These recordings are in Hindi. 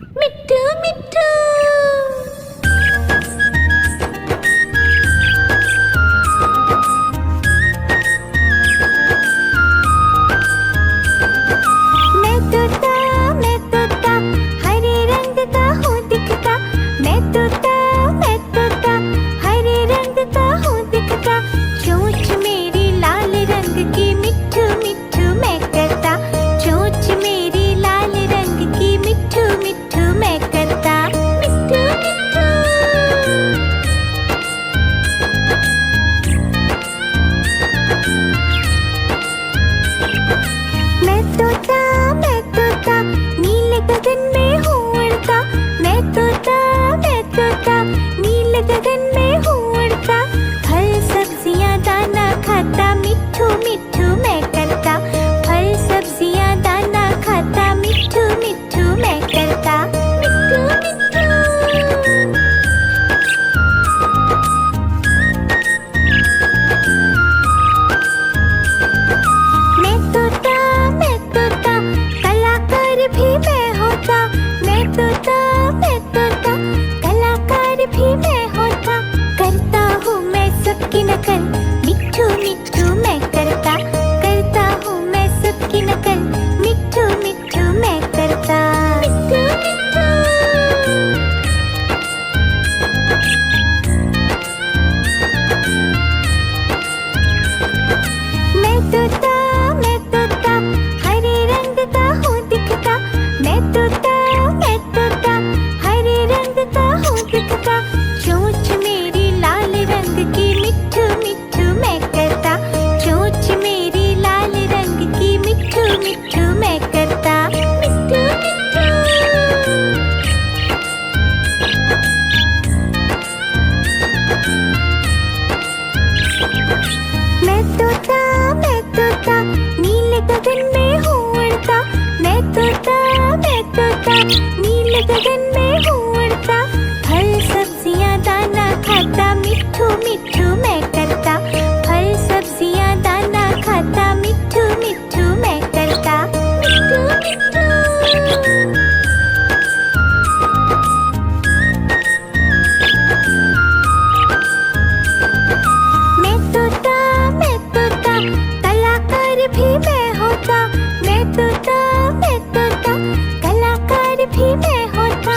मिट्ठू मिट्ठू। मैं तोता हरे रंग का हूँ दिखता। मैं तोता हरे रंग का हूँ दिखता। चोंच मेरी लाल रंग की मिट्ठू मिट्ठू मैं करता। चोंच मेरी लाल रंग की मिट्ठू मिट्ठू मैं करता। मिट्ठू मिट्ठू। मैं तोता नीले गगन में हूँ उड़ता। मैं तोता नीले गगन में हूँ उड़ता। फल सब्जियाँ दाना खाता मिट्ठू मिट्ठू मैं करता। फल सब्जियाँ दाना खाता मिट्ठू मिट्ठू मैं करता। मिट्ठू मिट्ठू। मैं तोता कलाकार भी मैं होता। मैं तोता कलाकार भी मैं होता। करता हूँ मैं सबकी नकल मिट्ठू मिट्ठू मैं करता। करता हूँ मैं सबकी नकल मिट्ठू मिट्ठू मैं करता। मिट्ठू मिट्ठू। मैं तोता हरे रंग का हूँ दिखता। मैं तोता हरे रंग का हूँ दिखता। चोंच मेरी लाल रंग की मिट्ठू मिट्ठू मैं करता। चोंच मेरी लाल रंग की मिट्ठू मिट्ठू मैं करता। मिट्ठू मिट्ठू। मैं तोता नीले गगन में हूँ उड़ता। मैं तोता नीले गगन में हूँ उड़ता। फल सब्जियाँ दाना खाता मिट्ठू मिट्ठू मैं करता। फल सब्जियाँ दाना खाता मिट्ठू मिट्ठू मैं करता। मिट्ठू मिट्ठू। मैं तोता कलाकार भी मैं होता। मैं तोता कलाकार भी मैं होता।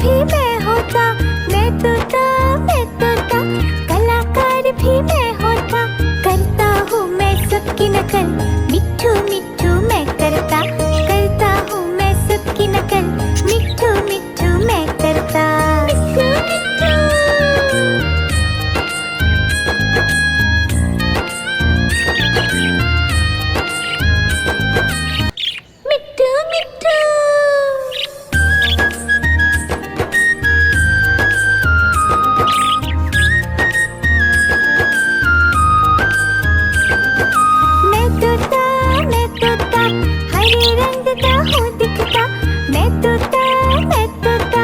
भी मैं होता, मैं तोता, मैं तोता, कलाकार भी मैं होता। करता हूँ मैं सबकी नकल, मिट्ठू मिट्ठू मैं करता हूँ मैं सबकी नकल, मिट्ठू मिट्ठू मैं करता। मिट्ठू मिट्ठू मिट्ठू मैं तोता, मैं तोता, हरे रंग का हूँ दिखता। मैं तोता, मैं तोता,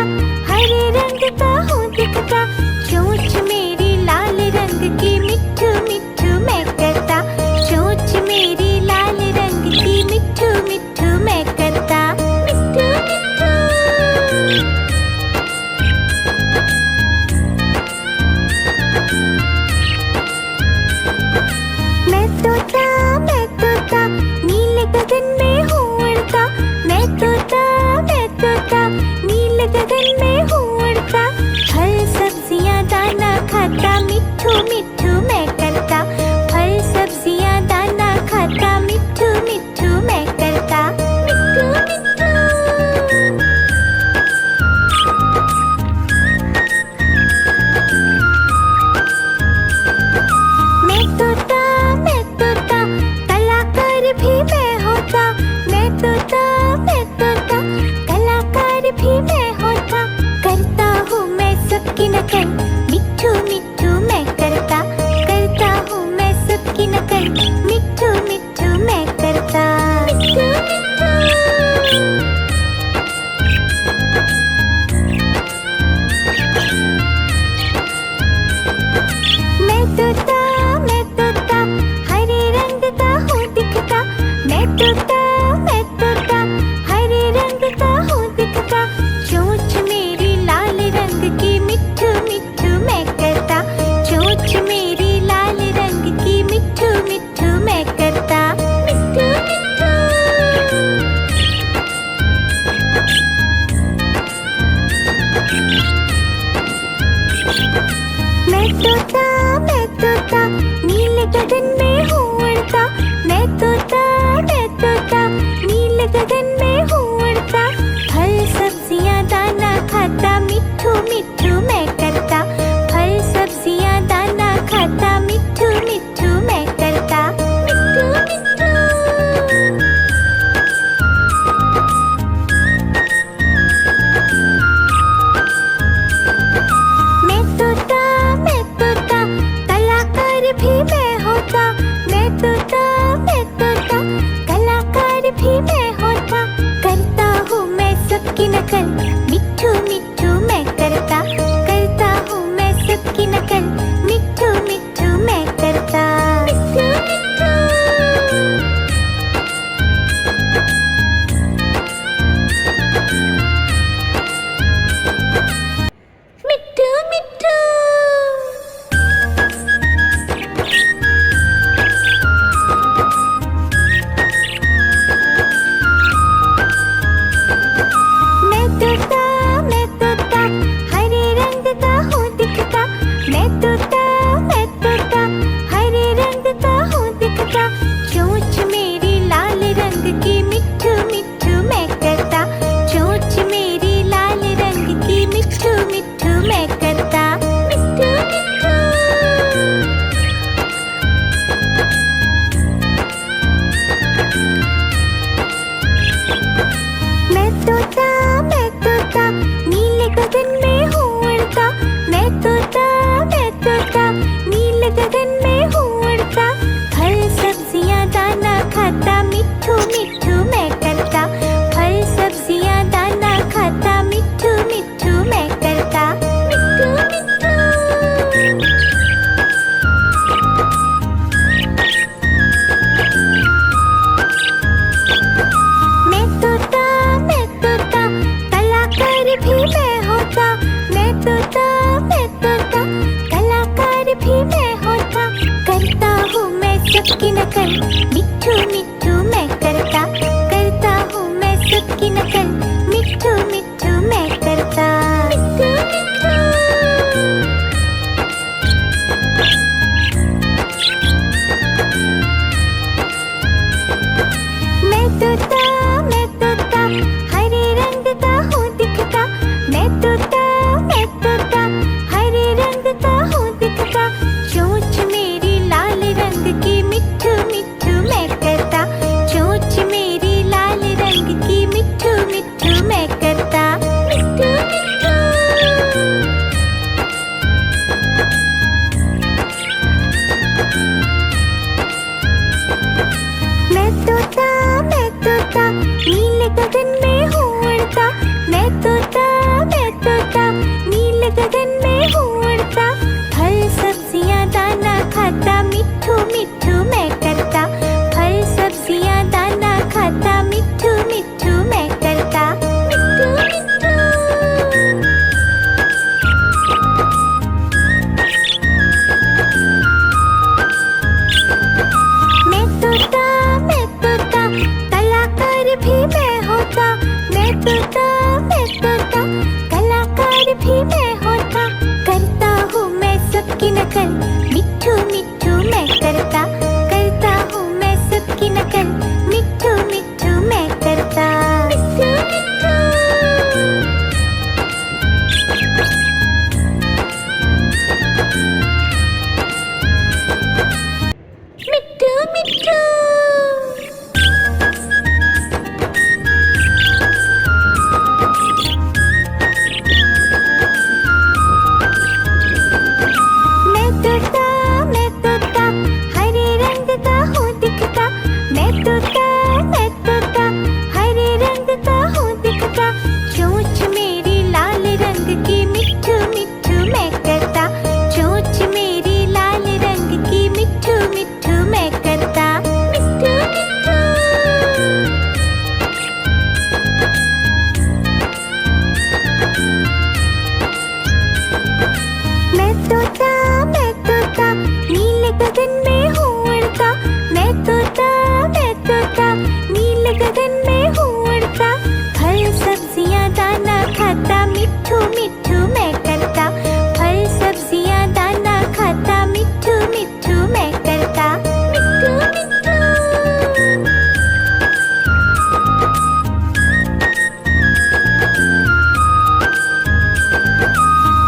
हरे रंग का हूँ दिखता। चोंच मेरी लाल रंग की, मिट्ठू मिट्ठू मैं करता। चोंच मेरी लाल रंग की, मिट्ठू मिट्ठू मैं करता। मिट्ठू मिट्ठू मैं तोता, मैं तोता, नीले गगन में हूँ उड़ता। मैं तोता, मैं तोता, नीले गगन में हूँ उड़ता। फल सब्जियाँ दाना खाता, मिट्ठू मिट्ठू मैं करता। फल सब्जियाँ दाना खाता, मिट्ठू मिट्ठू मैं करता। मिट्ठू मिट्ठू मैं तोता, मैं तोता, कलाकार भी मैं होता। मैं तोता, मैं तोता, कलाकार भी मैं होता। करता हूँ मैं सबकी नकल, मिट्ठू मिट्ठू मैं करता हूँ मैं सबकी नकल, मिट्ठू मिट्ठू मैं करता। मिट्ठू मिट्ठू मैं तोता, मैं तोता, हरे रंग का हूँ दिखता। मैं तोता, मैं तोता, हरे रंग का हूँ दिखता। चोंच मेरी लाल रंग की, मिट्ठू मिट्ठू मैं करता। चोंच मेरी लाल रंग की, मिट्ठू मिट्ठू मैं करता। मिट्ठू मिट्ठू मैं तोता, मैं तोता, नीले गगन में हूँ उड़ता। मैं तोता, मैं तोता, नीले गगन में हूँ उड़ता। फल सब्जियाँ दाना खाता, मिट्ठू मिट्ठू मैं करता। फल सब्जियाँ दाना खाता, मिट्ठू मिट्ठू मैं करता। मिट्ठू मिट्ठू मैं तोता, मैं तोता, कलाकार भी मैं होता। मैं तोता, मैं तोता, कलाकार भी मैं होता। करता हूँ मैं सबकी नकल, मिट्ठू मिट्ठू मैं करता हूँ मैं सबकी नकल, मिट्ठू मिट्ठू मैं करता। मिट्ठू मिट्ठू मिट्ठू मिट्ठू मैं तोता, मैं तोता, हरे रंग का हूँ दिखता। मैं तोता, मैं तोता, हरे रंग का हूँ दिखता। चोंच मेरी लाल रंग की, मिट्ठू मिट्ठू मैं करता। चोंच मेरी लाल रंग की, मिट्ठू मिट्ठू मैं करता। मिट्ठू मिट्ठू मैं तोता, मैं तोता, नीले गगन में हूँ उड़ता। मैं तोता, मैं तोता, नीले गगन में हूँ उड़ता। फल सब्जियाँ दाना खाता, मिट्ठू मिट्ठू मैं करता। फल सब्जियाँ दाना खाता, मिट्ठू मिट्ठू मैं करता। मिट्ठू मिट्ठू मैं तोता, मैं तोता, कलाकार भी मैं होता। मैं तोता, मैं तोता, कलाकार भी मैं होता। करता हूँ मैं सबकी नकल, मिट्ठू मिट्ठू मैं करता हूँ मैं सबकी नकल, मिट्ठू मिट्ठू मैं करता। भी मैं होता, करता हूँ मैं सबकी नकल, मिट्ठू मिट्ठू मैं करता हूँ मैं सबकी नकल, मिट्ठू मिट्ठू मैं करता। मिट्ठू मिट्ठू मैं तोता हरे रंग का हूँ दिखता, मैं तोता हरे रंग का हूँ दिखता, चोंच मेरी लाल रंग की, मिट्ठू मिट्ठू मैं करता, चोंच मेरी लाल रंग की, मिट्ठू मिट्ठू मैं करता। मिट्ठू मिट्ठू मैं तोता नीले गगन में हूँ उड़ता, मैं तोता नीले गगन में हूँ उड़ता, फल सब्जियाँ दाना खाता, मिट्ठू मिट्ठू मैं करता, फल सब्जियाँ दाना खाता, मिट्ठू मिट्ठू मैं करता। मिट्ठू मिट्ठू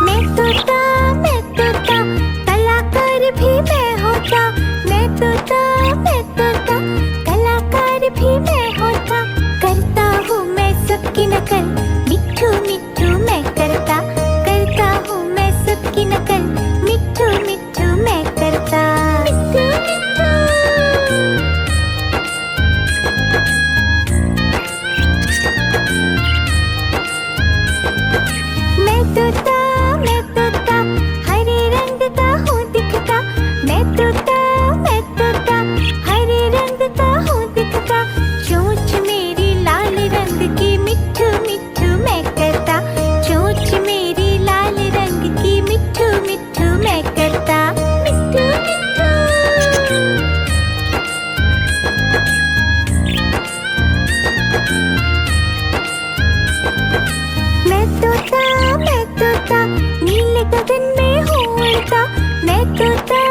मैं तोता कलाकार भी मैं होता, मैं तोता कलाकार भी मैं होता, करता हूँ मैं सबकी नकल, मिट्ठू मिट्ठू मैं करता हूँ मैं सबकी नकल, मिट्ठू मिट्ठू मैं करता। मिट्ठू मिट्ठू मैं तोता हरे रंग का हूँ दिखता, मैं तोता हरे रंग का हूँ दिखता, चोंच मेरी लाल रंग की, मिट्ठू मिट्ठू मैं करता, चोंच मेरी लाल रंग की, मिट्ठू मिट्ठू मैं करता। मिट्ठू मिट्ठू मैं तोता नीले गगन में हूँ उड़ता, मैं तोता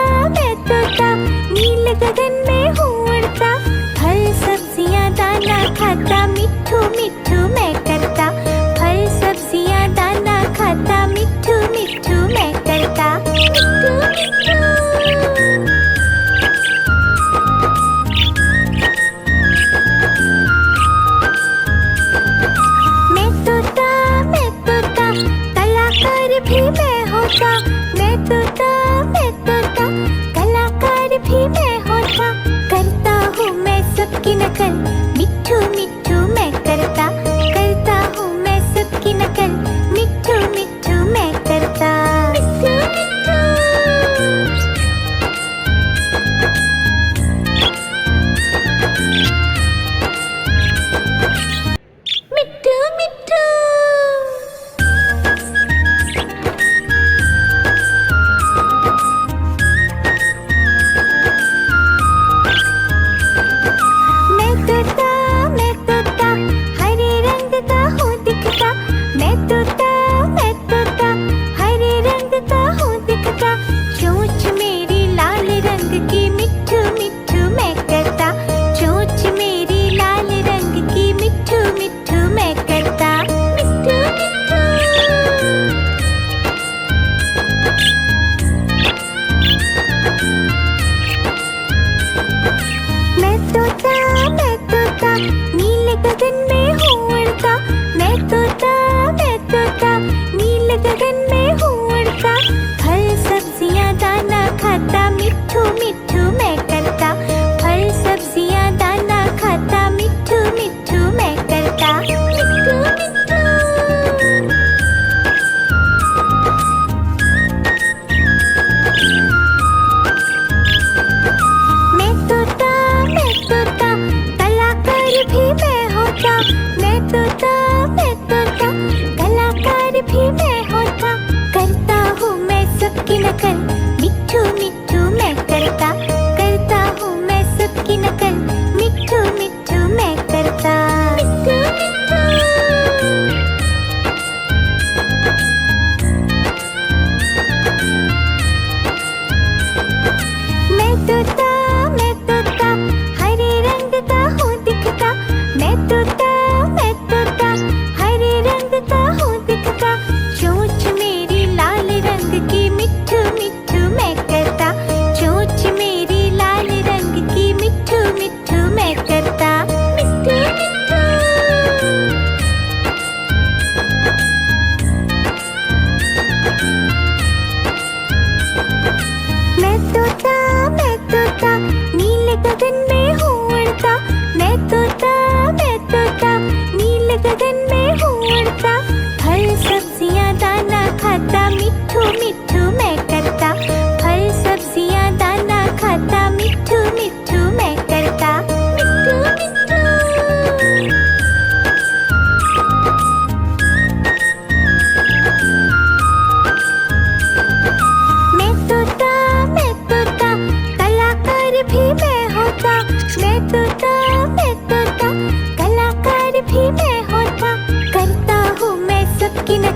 नीले गगन में हूँ उड़ता, फल सब्जियाँ दाना खाता, मिट्ठू मिट्ठू मैं करता, फल सब्जियाँ दाना खाता, मिट्ठू मिट्ठू मैं करता। मिट्ठू मिट्ठू मैं तोता कलाकार भी मैं होता, मैं तोता कलाकार भी मैं होता, करता हूँ मैं सबकी नकल, मिट्ठू मिट्ठू मैं करता हूँ मैं सबकी नकल, मिट्ठू मिट्ठू मैं करता। मिट्ठू मिट्ठू मिट्ठू मिट्ठू मैं तोता हरे रंग का हूँ दिखता, मैं तोता हरे रंग का हूँ दिखता, चोंच मेरी लाल रंग की, मिट्ठू मिट्ठू मैं करता, चोंच मेरी लाल रंग की, मिट्ठू मिट्ठू मैं करता। मिट्ठू मिट्ठू मैं तोता नीले गगन में हूँ उड़ता, मैं तोता नीले गगन में हूँ उड़ता, फल सब्जियाँ दाना खाता, मिट्ठू मिट्ठू मैं करता, फल सब्जियाँ दाना खाता, मिट्ठू मिट्ठू मैं करता। मिट्ठू मिट्ठू मैं तोता कलाकार भी मैं होता, मैं तोता कलाकार भी मैं होता,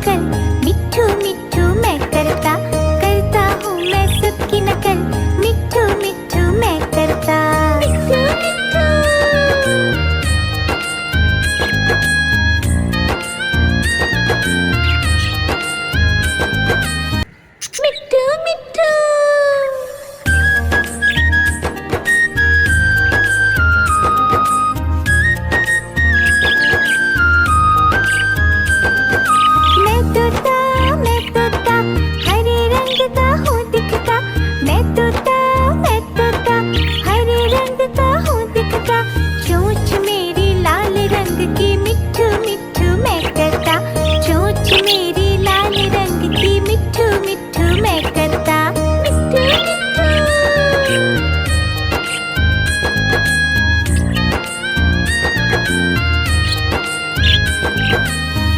नकल, मिट्ठू मिट्ठू मैं करता, करता हूँ मैं सबकी नकल, मिट्ठू मिट्ठू मैं करता। मिट्ठू मिट्ठू मिट्ठू मैं तोता हरे रंग का हूँ दिखता, मैं तोता हरे रंग का हूँ दिखता, चोंच मेरी लाल रंग की, मिट्ठू मिट्ठू मैं करता, चोंच मेरी लाल रंग की, मिट्ठू मिट्ठू मैं करता। मिट्ठू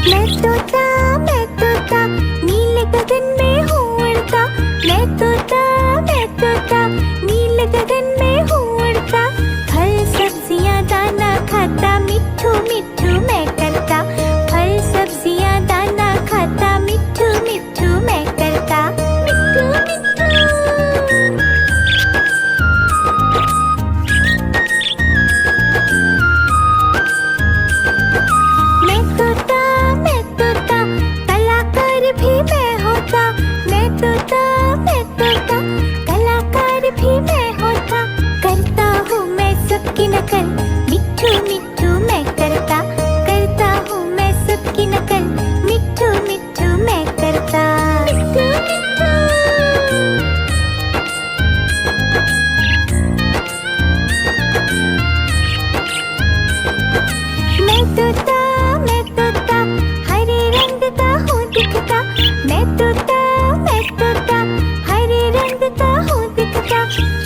मैं तोता नीले गगन में हूँ उड़ता, मैं तोता नीले गगन में हूँ उड़ता, फल सब्जियाँ दाना खाता, मिट्ठू मिट्ठू मैं करता, फल सब्जियाँ दाना खाता, मिट्ठू मिट्ठू मैं करता। मिट्ठू मिट्ठू मैं तोता कलाकार भी मैं होता, मैं तोता कलाकार भी मैं होता, करता हूँ मैं सबकी नकल, मिट्ठू मिट्ठू मैं करता, करता हूँ मैं सबकी नकल, मिट्ठू मिट्ठू मैं करता। मिट्ठू मिट्ठू मैं तोता हरे रंग का हूँ दिखता, मैं तोता हरे रंग का हूँ दिखता,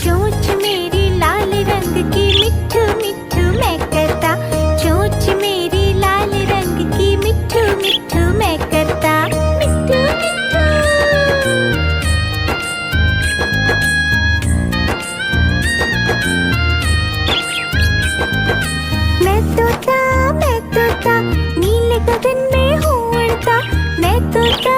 चोंच मेरी लाल रंग की, मिट्ठू मिट्ठू मैं करता, चोंच मेरी लाल रंग की, मिट्ठू मिट्ठू मैं करता। मिट्ठू मिट्ठू मैं तोता नीले गगन में हूँ उड़ता, मैं तोता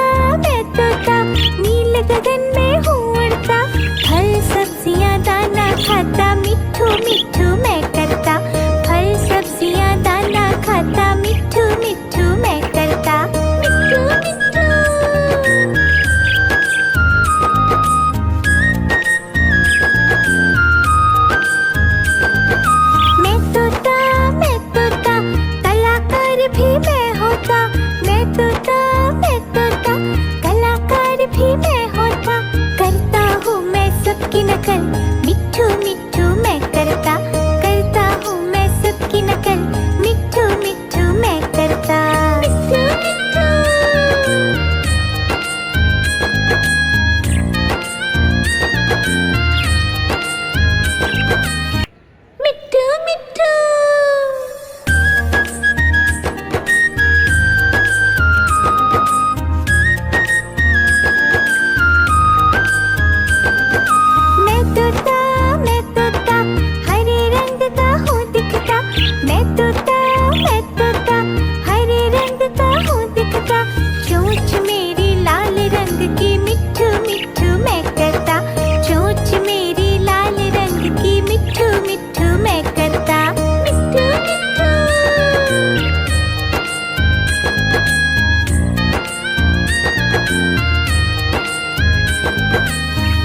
नीले गगन में हूँ उड़ता, फल सब्जियाँ दाना खाता, मिट्ठू मिट्ठू मैं करता, फल सब्जियाँ दाना खाता, मिट्ठू मिट्ठू मैं करता। मिट्ठू मिट्ठू मैं तोता कलाकार भी मैं होता, मैं तोता कलाकार भी मैं होता, करता हूँ मैं सबकी नकल, मिट्ठू मिट्ठू मैं करता, करता हूँ मैं सबकी नकल, मिट्ठू मिट्ठू मैं करता। मिट्ठू मिट्ठू मिट्ठू मिट्ठू मैं तोता हरे रंग का हूँ दिखता, मैं तोता हरे रंग का हूँ दिखता, चोंच मेरी लाल रंग की, मिट्ठू मिट्ठू मैं करता, चोंच मेरी लाल रंग की, मिट्ठू मिट्ठू मैं करता। मिट्ठू मिट्ठू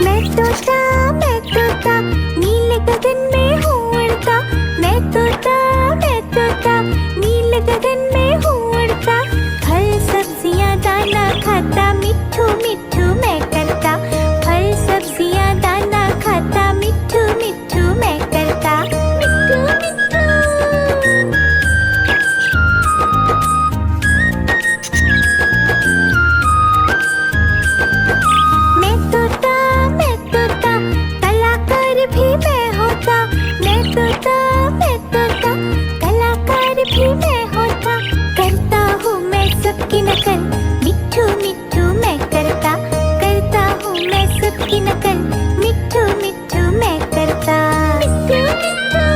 मैं तोता नीले गगन में हूँ उड़ता, मैं तोता नीले गगन में हूँ उड़ता, फल सब्जियाँ दाना खाता, मिट्ठू मिट्ठू मैं करता, फल सब्जियाँ दाना खाता, मिट्ठू मिट्ठू मैं करता। मिट्ठू मिट्ठू मैं तोता कलाकार भी मैं होता, मैं तोता कलाकार भी मैं होता, करता हूँ मैं सबकी नकल, मिट्ठू मिट्ठू मैं करता, करता हूँ मैं सबकी नकल, मिट्ठू मिट्ठू मैं करता। मिट्ठू मिट्ठू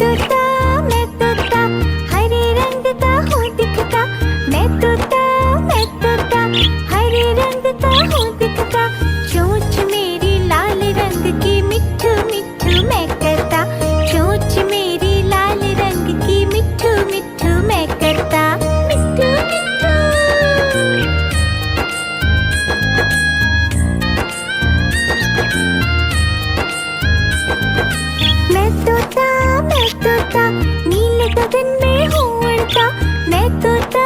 मैं तोता हरे रंग का हूँ दिखता। मैं तोता हरे रंग का हूँ दिखता। चोंच मेरी लाल रंग की मिट्ठू मिट्ठू मैं करता। चोंच मेरी लाल रंग की मिट्ठू मिट्ठू मैं करता। मिट्ठू मिट्ठू। मैं तोता नीले गगन में हूँ उड़ता। मैं तोता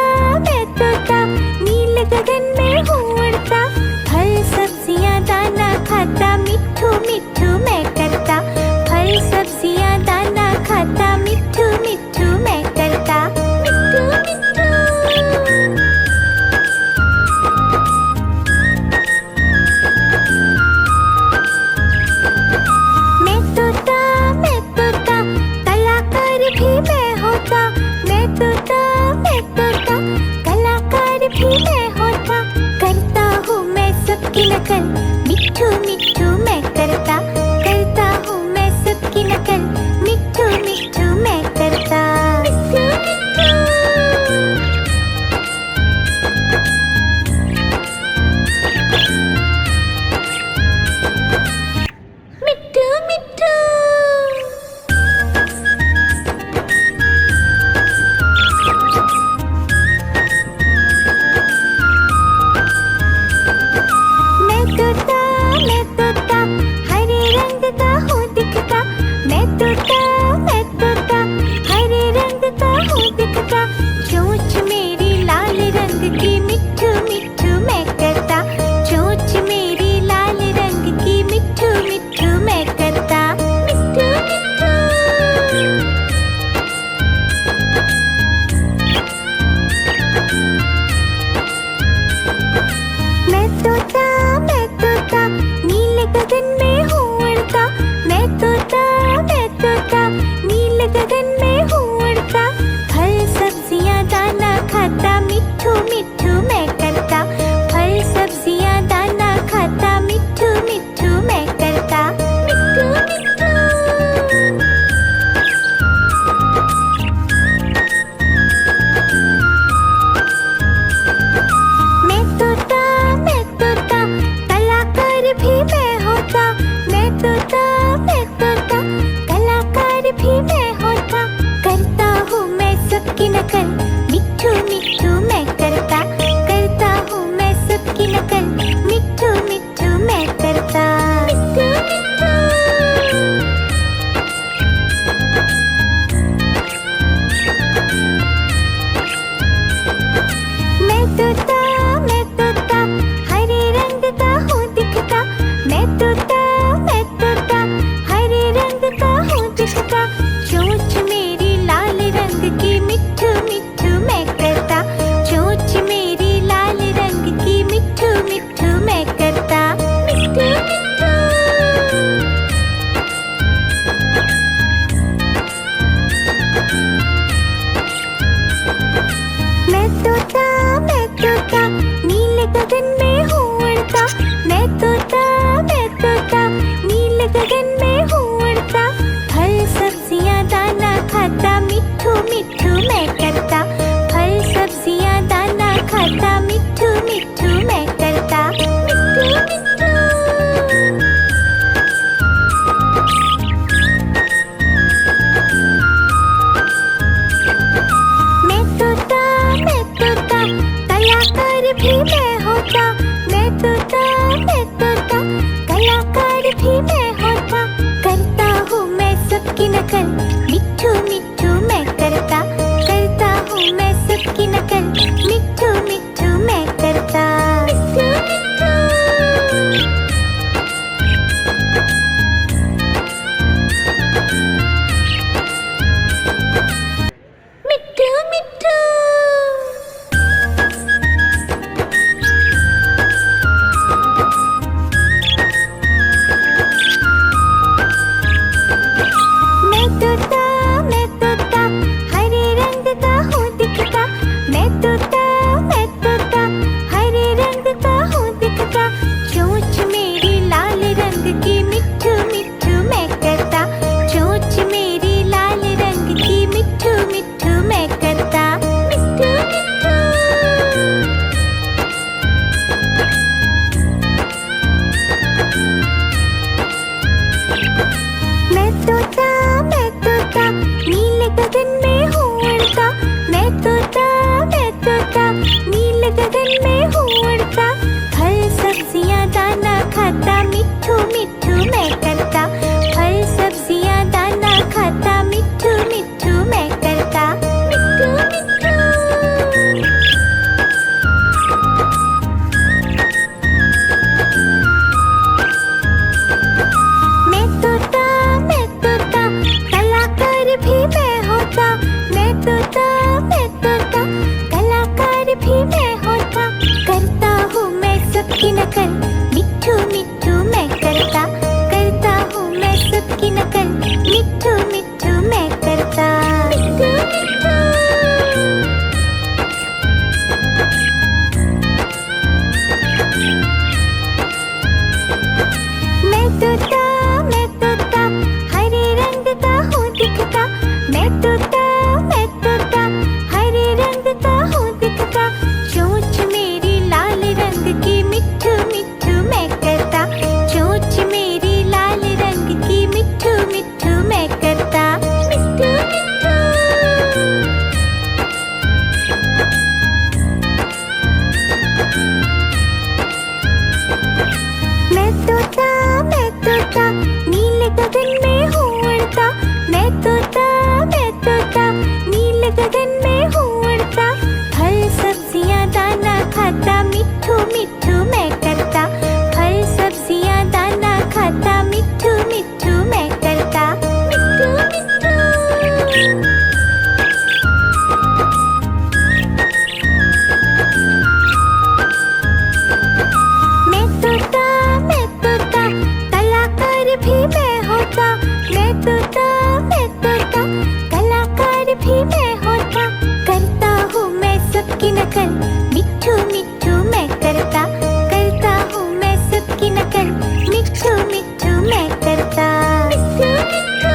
नीले गगन में हूँ उड़ता। फल सब्जियाँ दाना खाता मिट्ठू मिट्ठू मैं करता। फल सब्जियाँ दाना खाता मिट्ठू मिट्ठू मैं करता। मिट्ठू मिट्ठू। मैं तोता कलाकार भी मैं होता। मैं तोता कलाकार भी मैं होता। करता हूँ मैं सबकी नकल मिट्ठू मिट्ठू मैं करता। करता हूँ मैं सबकी नकल मिट्ठू मिट्ठू मैं करता। मिट्ठू मिट्ठू। मिट्ठू मिट्ठू। मैं तोता हरे रंग का हूँ दिखता। मैं तोता हरे रंग का हूँ दिखता। चोंच मेरी लाल रंग की मिट्ठू मिट्ठू मैं करता। चोंच मेरी लाल रंग की मिट्ठू मिट्ठू मैं करता। मिट्ठू मिट्ठू। मैं तोता नीले गगन में हूँ उड़ता। मैं तोता नीले गगन में हूँ उड़ता। फल सब्जियाँ दाना खाता मिट्ठू मिट्ठू मैं करता। फल सब्जियाँ दाना खाता मिट्ठू मिट्ठू मैं करता। मिट्ठू मिट्ठू। मैं तोता कलाकार भी मैं होता। मैं तोता कलाकार भी मैं होता। करता हूँ मैं सबकी नकल मिट्ठू मिट्ठू मैं करता। करता हूँ मैं सबकी नकल मिट्ठू मिट्ठू मैं करता। मिट्ठू मिट्ठू। मैं तोता हरे रंग का हूँ दिखता। मैं तोता हरे रंग का हूँ दिखता। चोंच मेरी लाल रंग की मिट्ठू मिट्ठू मैं करता। चोंच मेरी लाल रंग की मिट्ठू मिट्ठू मैं करता। मिट्ठू मिट्ठू। मैं तोता नीले गगन में हूँ उड़ता। मैं तोता नीले गगन में हूँ उड़ता। फल सब्जियाँ दाना खाता मिट्ठू मिट्ठू मैं करता। फल सब्जियाँ दाना खाता मिट्ठू मिट्ठू मैं करता। मिट्ठू मिट्ठू। मैं तोता कलाकार भी मैं होता। मैं तोता कलाकार भी मैं होता। करता हूँ मैं सबकी नकल मिट्ठू मिट्ठू मैं करता। करता हूँ मैं सबकी नकल मिट्ठू मिट्ठू मैं करता। मिट्ठू मिट्ठू। मिट्ठू मिट्ठू। मैं तोता नकल मिट्ठू मिट्ठू मैं करता। मिट्ठू मिट्ठू मैं तोता हरे रंग का हूँ दिखता। मैं तोता हरे रंग का हूँ दिखता। चोंच मेरी लाल रंग की मिट्ठू मिट्ठू मैं करता। चोंच मेरी लाल रंग की मिट्ठू मिट्ठू मैं करता। मिट्ठू मिट्ठू मैं तोता नीले गगन में हूँ उड़ता। मैं तोता नीले गगन में हूँ उड़ता। फल सब्जियाँ दाना खाता मिट्ठू मिट्ठू मैं करता। फल सब्जियाँ दाना खाता मिट्ठू मिट्ठू मैं करता। मिट्ठू मिट्ठू मैं तोता कलाकार भी मैं होता। मैं तोता कलाकार भी मैं होता। करता हूँ मैं सबकी नकल मिट्ठू मिट्ठू मैं करता। करता हूँ मैं सबकी नकल मिट्ठू मिट्ठू मैं करता। मिट्ठू मिट्ठू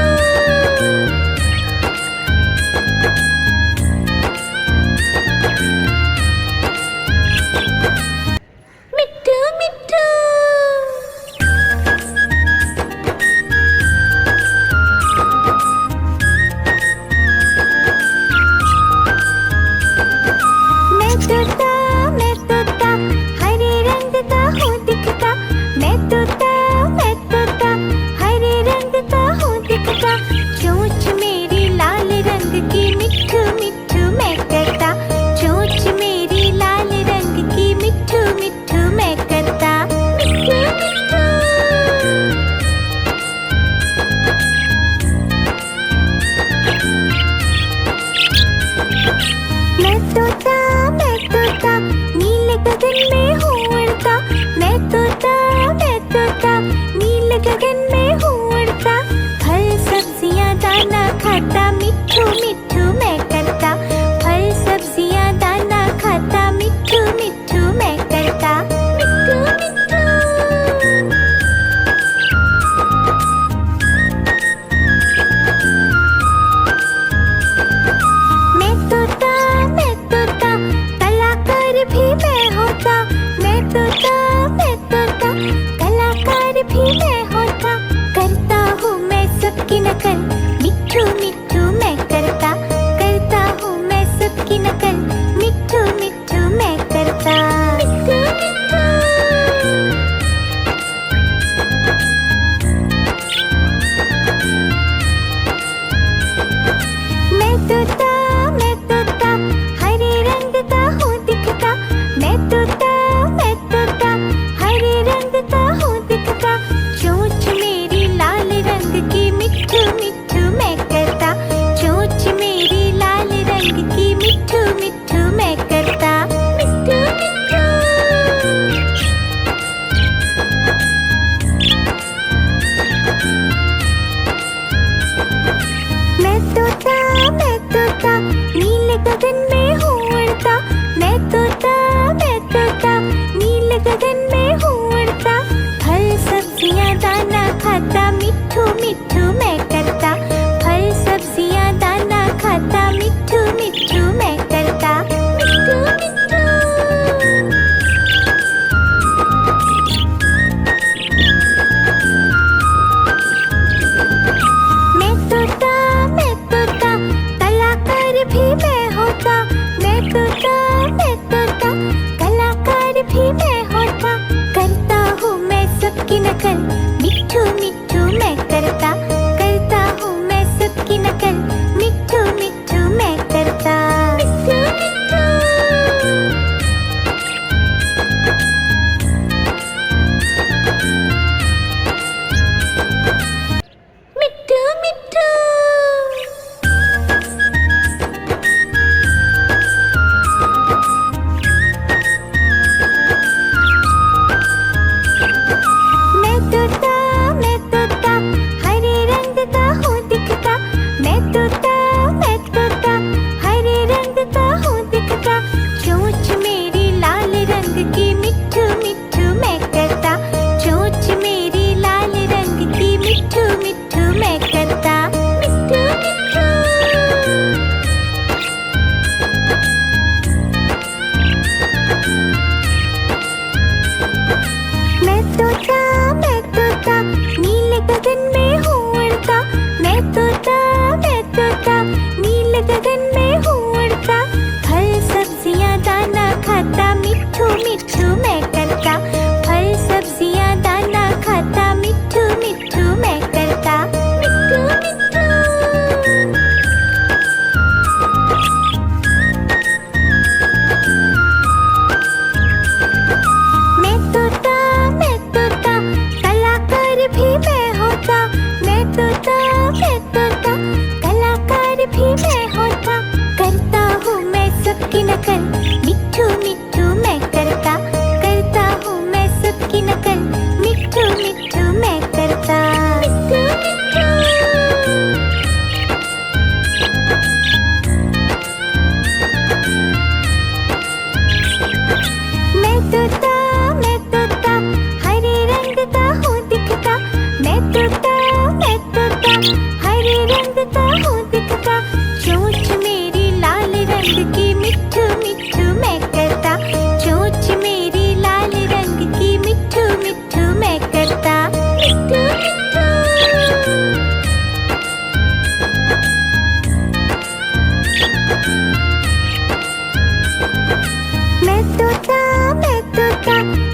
मिट्ठू मिट्ठू मैं तोता हरे रंग का हूँ दिखता। मैं तोता हरे रंग का हूँ दिखता। चोंच मेरी लाल रंग की मिट्ठू मिट्ठू मैं करता। चोंच मेरी लाल रंग की मिट्ठू मिट्ठू मैं करता। मिट्ठू मिट्ठू मैं तोता नीले गगन में हूँ उड़ता। मैं तोता नीले गगन में हूँ उड़ता। फल सब्जियाँ दाना खाता मिट्ठू मिट्ठू मैं करता। फल सब्जियाँ दाना खाता मिट्ठू मिट्ठू मैं करता। मिट्ठू मिट्ठू मैं तोता कलाकार भी मैं होता। मैं तोता कलाकार भी मैं होता। करता हूँ मैं सबकी नकल मिट्ठू मिट्ठू मैं करता। करता हूँ मैं सबकी नकल मिट्ठू मिट्ठू मैं करता। मिट्ठू मिट्ठू मैं तोता हरे रंग का हूँ दिखता। मैं तोता हरे रंग का हूँ दिखता। चोंच मेरी लाल रंग की मिट्ठू मिट्ठू मैं करता। चोंच मेरी लाल रंग की मिट्ठू मिट्ठू मैं करता। मिट्ठू मिट्ठू मैं तोता नीले गगन में हूँ उड़ता। मैं तोता कलाकार भी मैं होता। मैं तोता कलाकार भी मैं होता। फल सब्जियाँ दाना खाता मिट्ठू मिट्ठू मैं करता। करता हूँ मैं सबकी नकल मिट्ठू मिट्ठू मैं करता। मिट्ठू मिट्ठू नीले गगन में हूँ उड़ता। मैं तोता नीले गगन में हूँ उड़ता। फल सब्जियाँ दाना खाता मिट्ठू मिट्ठू मैं करता। फल सब्जियाँ दाना खाता मिट्ठू मिट्ठू मैं करता। मिट्ठू मिट्ठू मैं तोता उड़ता